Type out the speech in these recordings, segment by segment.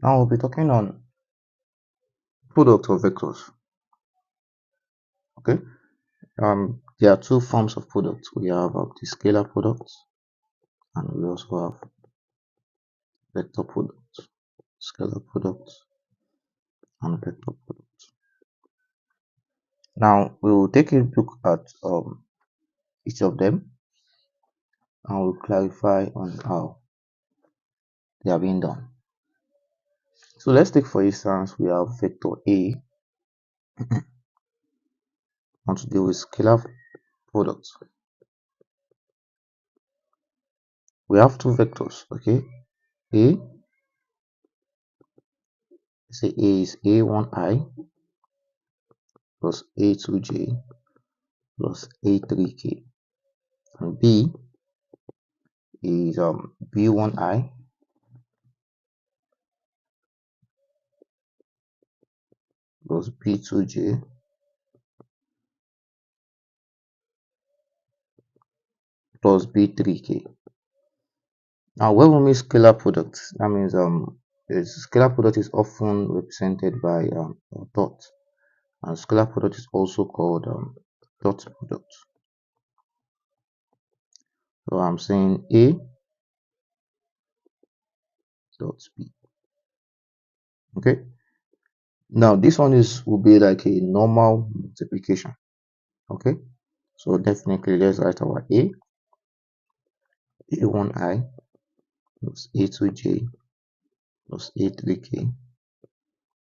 Now we'll be talking on product of vectors. Okay. There are two forms of products. We have the scalar products, and we also have vector products, scalar products, and vector products. Now we will take a look at each of them, and we'll clarify on how they are being done. So let's take, for instance, we have vector A, and to deal with scalar products. We have two vectors, okay? A, say A is A1I plus A2J plus A3K, and B is B1I plus B2J plus B3K. Now when we mean scalar product, that means a scalar product is often represented by a dot, and scalar product is also called dot product. So I'm saying A dot B. Okay. Now this one will be like a normal multiplication. Okay. So definitely let's write our A1I plus A2J plus A3K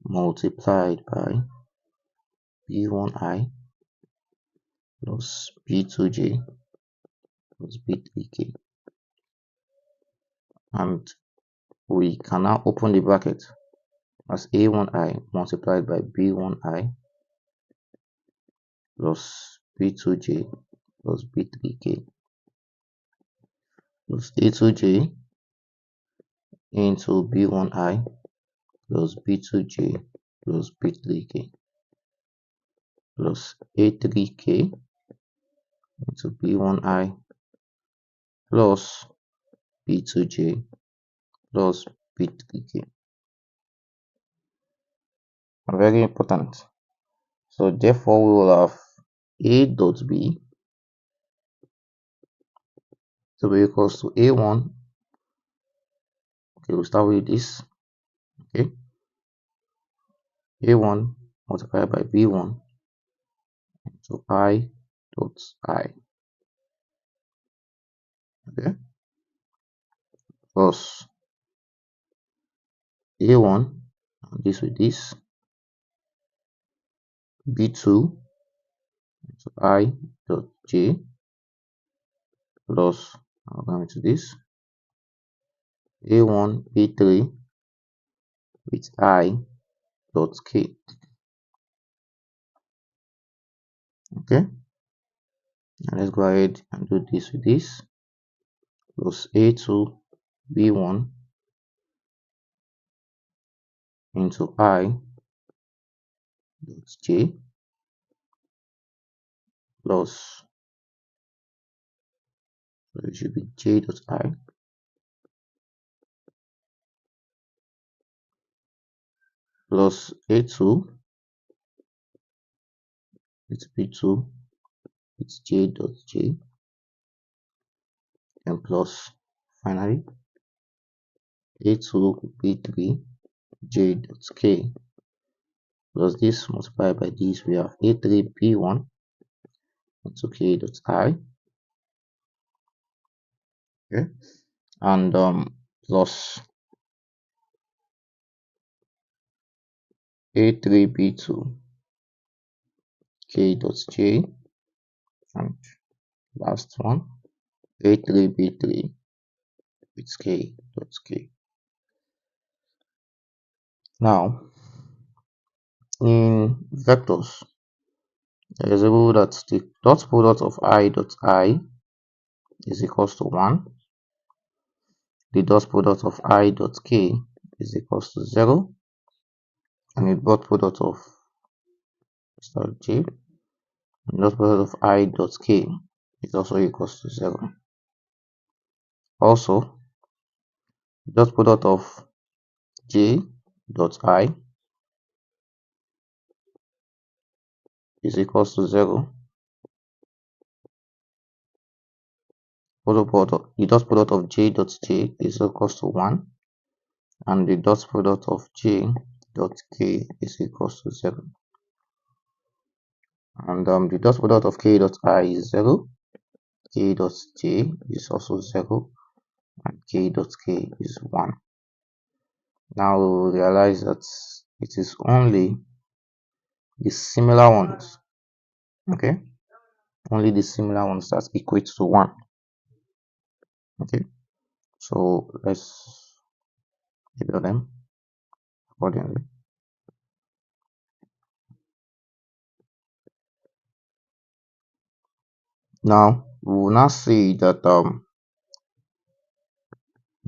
multiplied by B1I plus B2J plus B3K, and we can now open the bracket as A1I multiplied by B1I plus B2J plus B3K plus A2J into B1I plus B2J plus B3K plus A3K into B1I plus B2J plus B3K. Very important. So therefore we will have A dot B to be equals to A1. Okay, we'll start with this. Okay, A1 multiplied by B1 into I dot I. Okay, plus A1, and this with this, B2 into I dot J plus, I'm going to this, A1 B3 with I dot K. Okay, and let's go ahead and do this with this, plus A2 B1 into I dot J plus, so it should be J dot I plus A2 with B2 with J dot J, and plus finally A2 B3 J dot K plus this multiplied by this, we have A3 B1 into K dot I. Okay, and plus A3 B2 K dot J, and last one A3 B3 with K dot K. Now in vectors, there is a rule that the dot product of I dot I is equals to 1, the dot product of I dot K is equals to 0, and the dot product of J, the dot product of I dot K is also equals to 0. Also, the dot product of J dot I is equals to 0. The dot product of j dot j is equals to 1, and the dot product of j dot k is equals to 0. And the dot product of k dot I is 0, k dot j is also 0, and k dot k is 1. Now we will realize that it is only the similar ones, okay, only the similar ones that equate to 1. Okay, so let's label them accordingly. Now we will now see that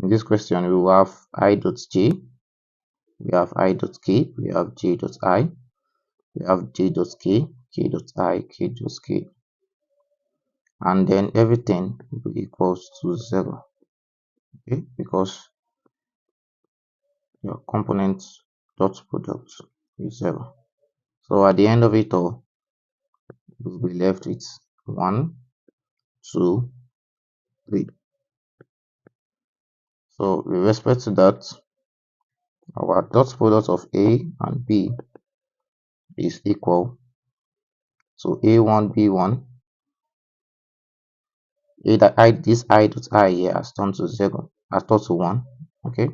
in this question we will have I dot j, we have I dot k, we have j dot I, we have j dot k, k dot I, k dot k, and then everything will be equals to 0. Okay, because your component dot product is 0. So at the end of it all, we'll be left with 1, 2, 3. So with respect to that, our dot product of A and B is equal to A1, B1. This I dot I here has turned to 0, has turned to 1, okay,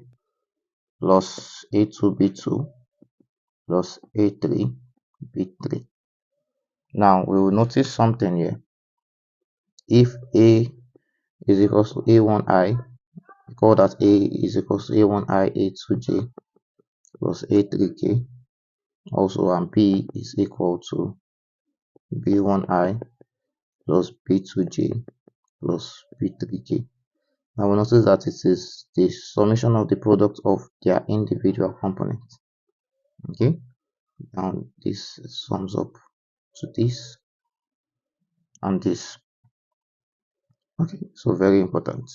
plus A2, B2 plus A3, B3. Now we will notice something here. If A is equals to A1I, recall that A is equals to A1I, A2J plus A3K. Also, and B is equal to B1I plus B2J plus B3K. Now we notice that it is the summation of the product of their individual components. Okay, now this sums up to this and this. Okay, so very important.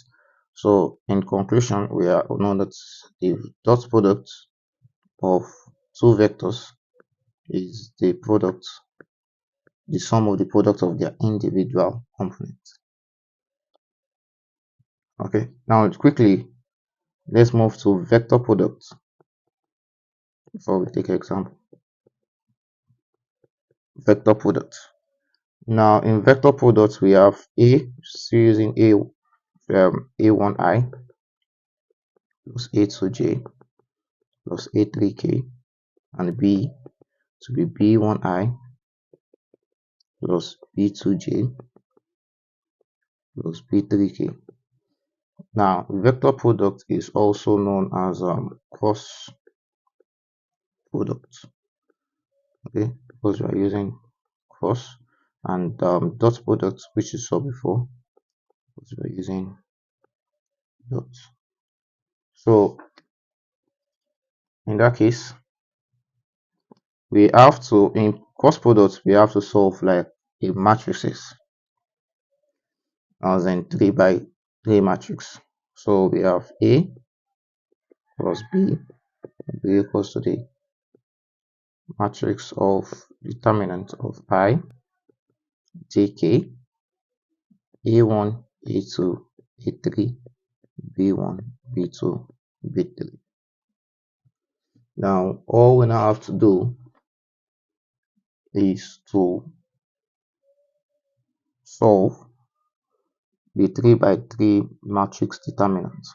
So in conclusion, we know that the dot product of two vectors is the sum of the product of their individual components. Okay, now quickly let's move to vector products before we take an example. Vector products. Now in vector products we have A, still using A1I plus A2J plus A3K, and B to be B1I plus B2J plus B3K. Now vector product is also known as cross product, okay, because we are using cross, and dot product, which you saw before, because we are using dot. So in that case, we have to, in cross products, we have to solve like a matrices, as in 3 by 3 matrix. So we have A plus B equals to the matrix of determinant of I, JK, A1, A2, A3, B1, B2, B3. Now all we now have to do is to solve the 3 by 3 matrix determinant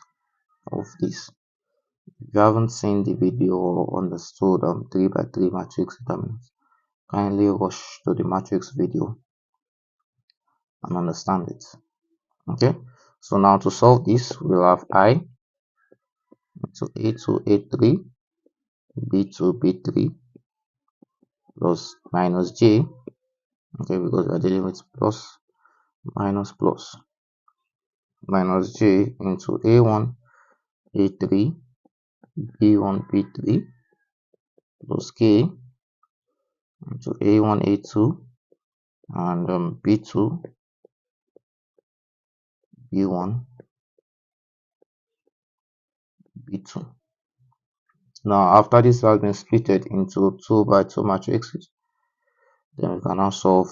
of this. If you haven't seen the video or understood 3 by 3 matrix determinant, kindly rush to the matrix video and understand it. Okay, so now to solve this, we'll have I to A2, A3, B2, B3 plus minus J, okay, because we are dealing with plus minus plus, minus J into A1, A3, B1, B3 plus K into A1, A2 and B2, B1, B2. Now, after this has been splitted into 2 by 2 matrices, then we can now solve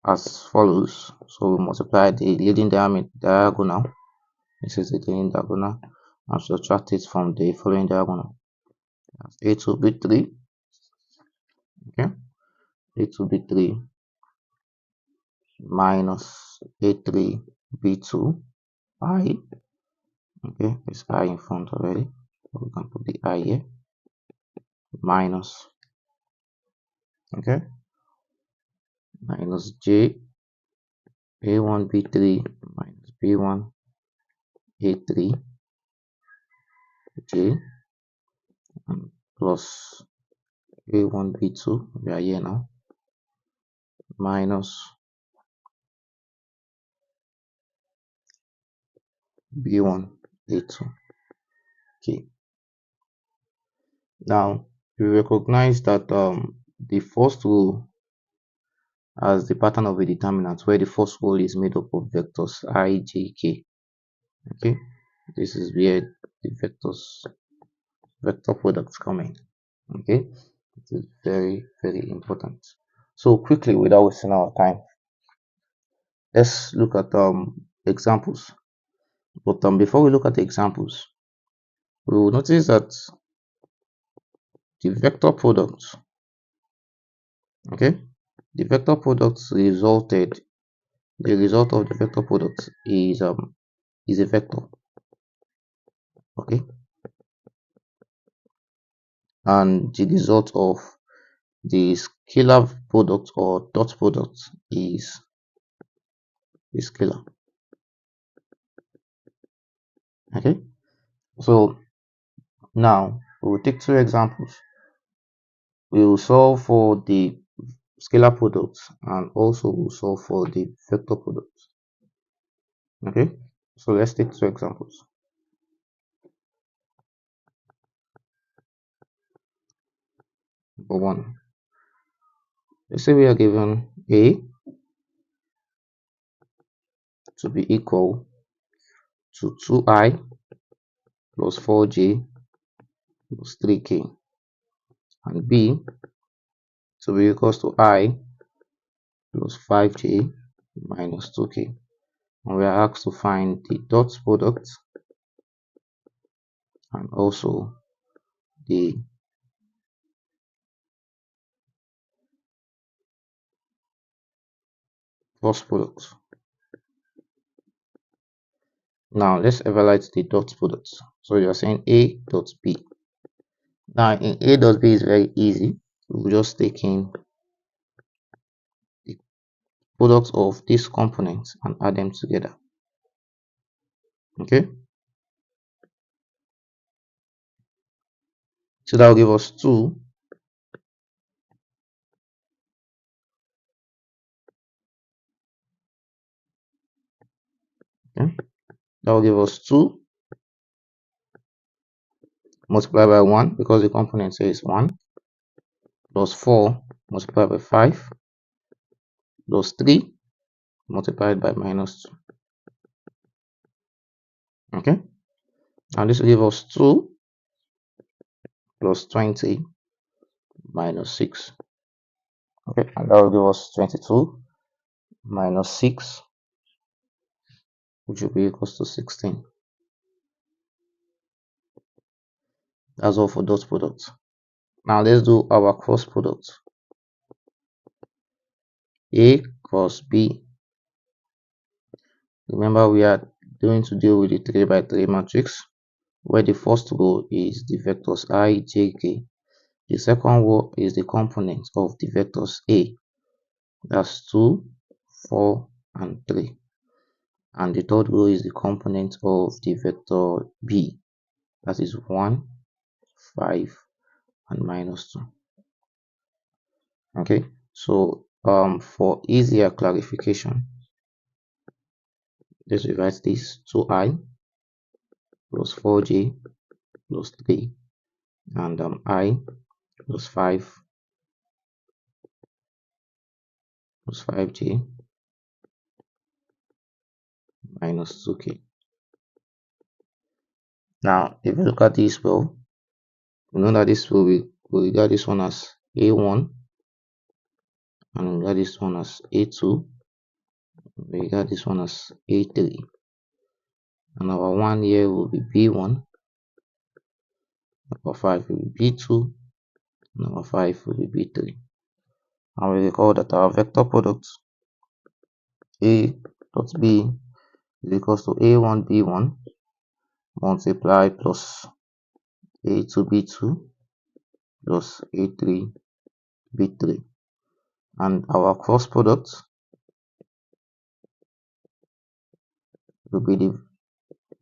as follows. So we multiply the leading diagonal. This is the leading diagonal, and subtract it from the following diagonal. That's A2B3. Okay, A2B3 minus A3B2 I. Okay, there's I in front already, so we can put the I here, minus, okay, minus J A1B3 minus B1 A3 J, and plus A1B2, we are here now, minus B1 A2. Okay, now we recognize that the first row as the pattern of a determinant, where the first row is made up of vectors I, J, K. Okay, this is where the vector products come in. Okay, it is very, very important. So quickly, without wasting our time, let's look at examples. But before we look at the examples, we will notice that the vector product, okay, the vector product resulted, the result of the vector product is a vector, okay, and the result of the scalar product or dot product is a scalar. Okay, so now we will take two examples. We will solve for the scalar products and also we'll solve for the vector products. Okay, so let's take two examples. Number one, let's say we are given A to be equal to 2I plus 4J plus 3K, and B to be equals to I plus 5J minus 2K. And we are asked to find the dot product and also the cross product. Now let's evaluate the dot product. So you are saying A dot B. Now in A dot B is very easy. We'll just take in the product of these components and add them together. Okay, so that will give us 2. Okay, that will give us 2 multiplied by 1 because the component says 1, plus 4 multiplied by 5 plus 3 multiplied by minus 2. Okay, and this will give us 2 plus 20 minus 6. Okay, and that will give us 22 minus 6, which will be equals to 16. That's all for dot product. Now let's do our cross product. A cross B. Remember, we are going to deal with the 3 by 3 matrix, where the first row is the vectors I, J, K. The second row is the component of the vectors A. That's 2, 4, and 3. And the third row is the component of the vector B. That is 1, 5, and minus 2. Okay, so for easier clarification, let's rewrite this: 2I plus 4J plus 3, and I plus 5 plus 5J minus 2K. Now, if you look at this well, you know that this will be we regard this one as A1 and we regard this one as A2. We regard this one as A3. And our 1 here will be B1, number 5 will be B2, number 5 will be B3. And we recall that our vector product A dot B is equals to A1 B1 multiply plus A2 B2 plus A3 B3. And our cross product will be the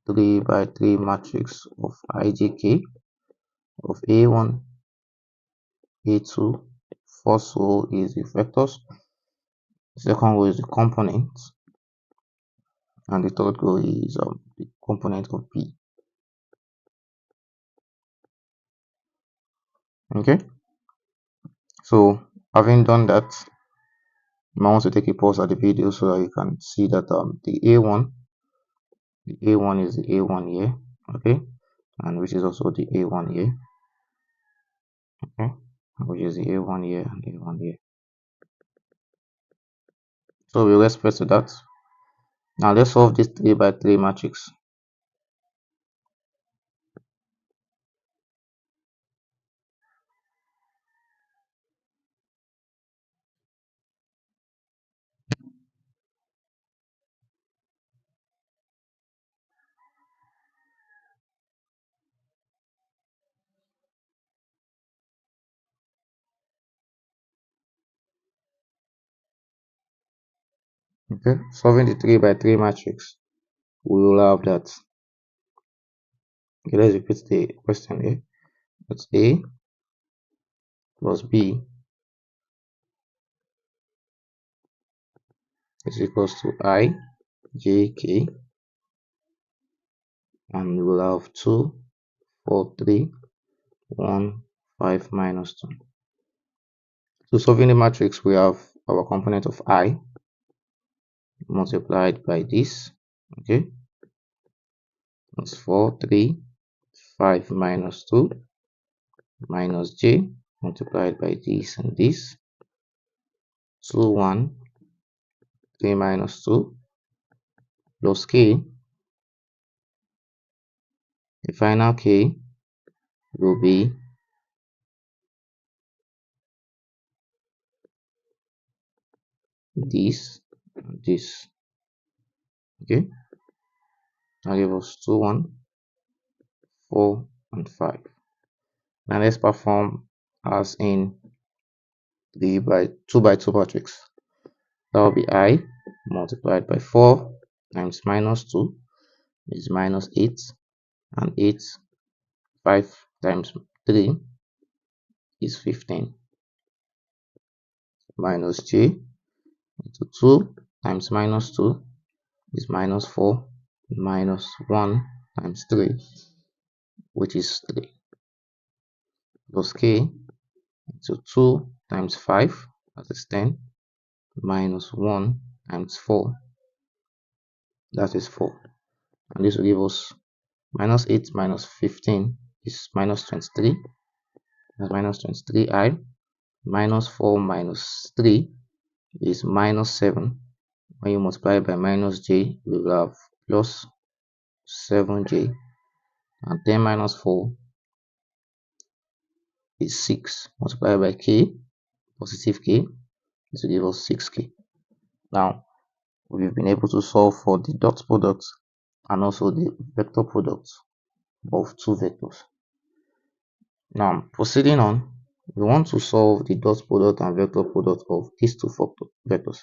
3 by 3 matrix of IJK of A1, A2. First row is the vectors, second row is the component, and the third row is the component of B. Okay, so having done that, you might want to take a pause at the video so that you can see that the A1 is the A1 here, okay, and which is also the A1 here, okay, which is the A1 here and A1 here. So with respect to that, now let's solve this 3 by 3 matrix. Okay, solving the 3 by 3 matrix, we will have that. Okay, let's repeat the question here. That's A plus B is equals to I, J, K, and we will have 2, 4, 3, 1, 5 minus 2. So solving the matrix, we have our component of I multiplied by this, okay, that's 4, 3, 5 minus 2 minus J multiplied by this and this, 2, 1, 3 minus 2 plus K. The final K will be this and this, okay, that gives us 2, 1, 4 and 5. Now let's perform as in the 2 by 2 matrix. That will be I multiplied by 4 times minus 2 is minus 8, and 8, 5 times 3 is 15, minus J into 2 times minus 2 is minus 4, minus 1 times 3, which is 3, plus K into 2 times 5, that is 10, minus 1 times 4, that is 4. And this will give us minus 8 minus 15 is minus 23, that's minus 23I, minus 4 minus 3 is minus 7. When you multiply by minus J, we will have plus 7J, and 10 minus 4 is 6, multiplied by K, positive K, this will give us 6K. Now, we've been able to solve for the dot product and also the vector product of two vectors. Now, proceeding on, we want to solve the dot product and vector product of these two vectors.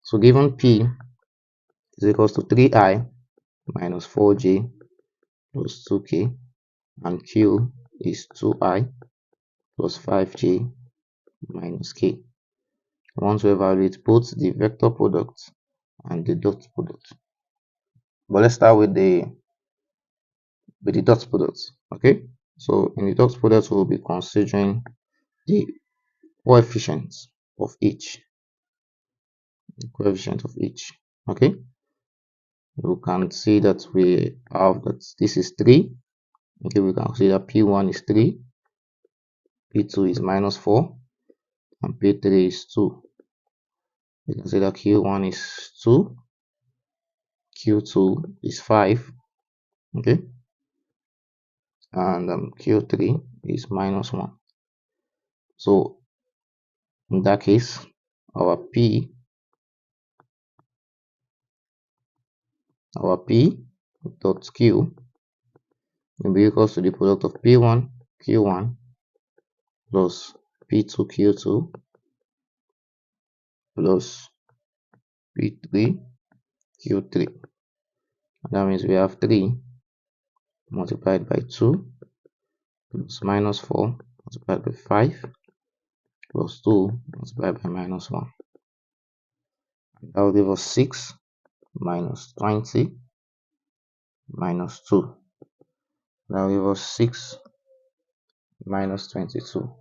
So given P is equals to 3I minus 4J plus 2K, and Q is 2I plus 5J minus K. I want to evaluate both the vector product and the dot product. But let's start with the dot product. Okay, so in the dot product, we'll be considering the coefficients of each. The coefficient of each. Okay, you can see that we have that this is 3, Okay, we can see that P1 is 3, P2 is -4, and P3 is 2. We can see that Q1 is 2, Q2 is 5, okay, and Q3 is -1. So in that case, our P dot Q will be equals to the product of P1 Q1 plus P2 Q2 plus P3 Q3. That means we have 3 multiplied by 2 plus -4 multiplied by 5 plus 2 multiplied by -1. That will give us 6 minus 20 minus 2. That will give us 6 minus 22.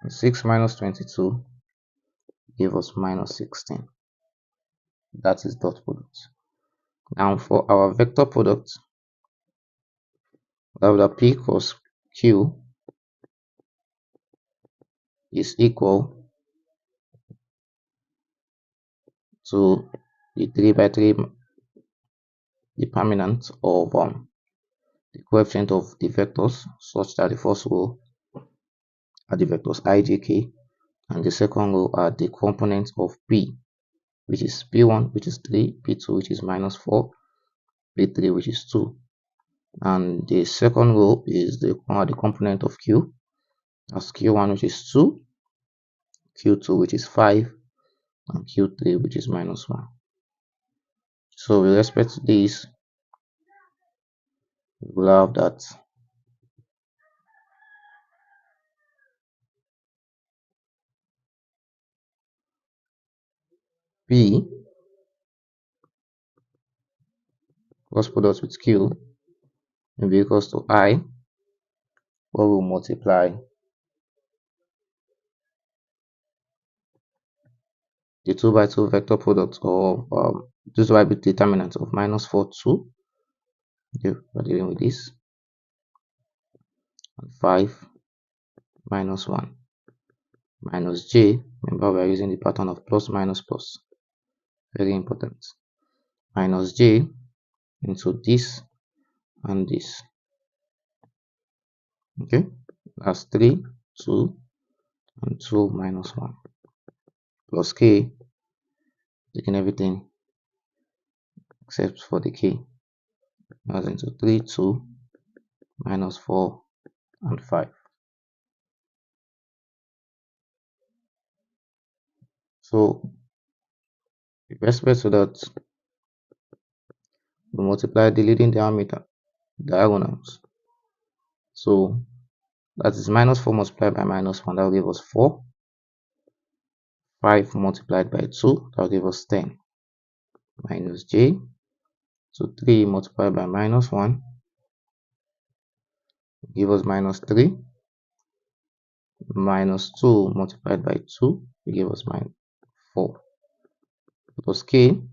And 6 minus 22 give us minus 16. That is dot product. Now for our vector product, we have that P cross Q is equal to the 3 by 3 determinant of the coefficient of the vectors, such that the first row are the vectors I, J, K, and the second row are the components of P, which is P1, which is 3, P2, which is -4, P3, which is 2. And the second row is the component of Q, as Q1, which is 2, Q2, which is 5, and Q3, which is -1. So with respect to this, we will have that P cross product with Q will be equals to I, where we will multiply the 2 by 2 vector product, or this will be determinant of -4, 2. Okay, we're dealing with this, and 5 minus 1 minus J. Remember, we are using the pattern of plus minus plus, very important, minus J into this and this. Okay, that's 3, 2, and 2 minus 1 plus K, taking everything except for the K. That's into 3, 2, minus 4, and 5. So with respect to that, we multiply the leading diameter diagonals. So that is -4 multiplied by -1, that will give us 4. 5 multiplied by 2, that will give us 10. Minus J. So 3 multiplied by -1 give us -3. Minus 2 multiplied by 2 will give us -4. Plus K.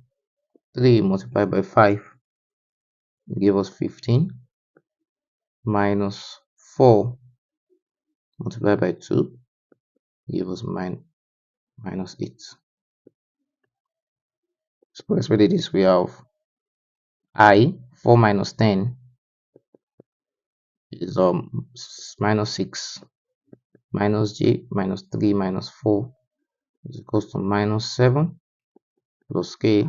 3 multiplied by 5 will give us 15. Minus 4 multiplied by 2 give us -8. So let's read this. We have I, 4 minus 10 is -6, minus J, -3 minus 4 is equals to -7, plus K.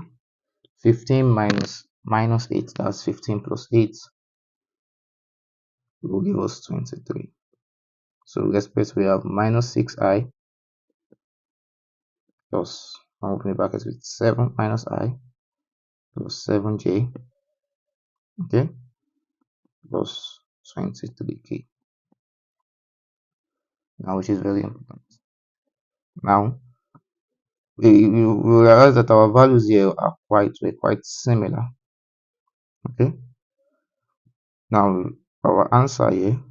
15 minus -8, that's 15 plus 8 will give us 23. So with respect, we have -6I plus, I'll open the brackets with 7 minus I plus 7J, okay, plus 23K. Now, which is very important. Now we realize that our values here are quite similar. Okay. Now our answer here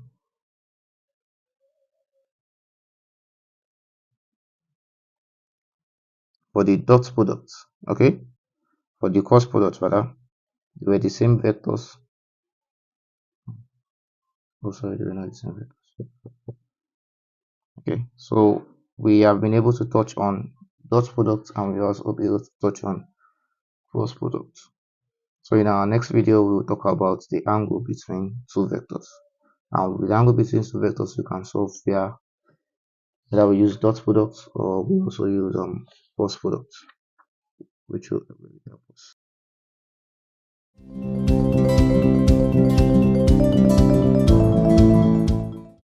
for the dot product, okay, for the cross product rather, they were the same vectors, Oh, sorry, they were not the same vectors. Okay, so we have been able to touch on dot product and we also be able to touch on cross product. So in our next video, we will talk about the angle between two vectors. And with the angle between two vectors, you can solve via either we use dot product or we also use cross product, which will really help us.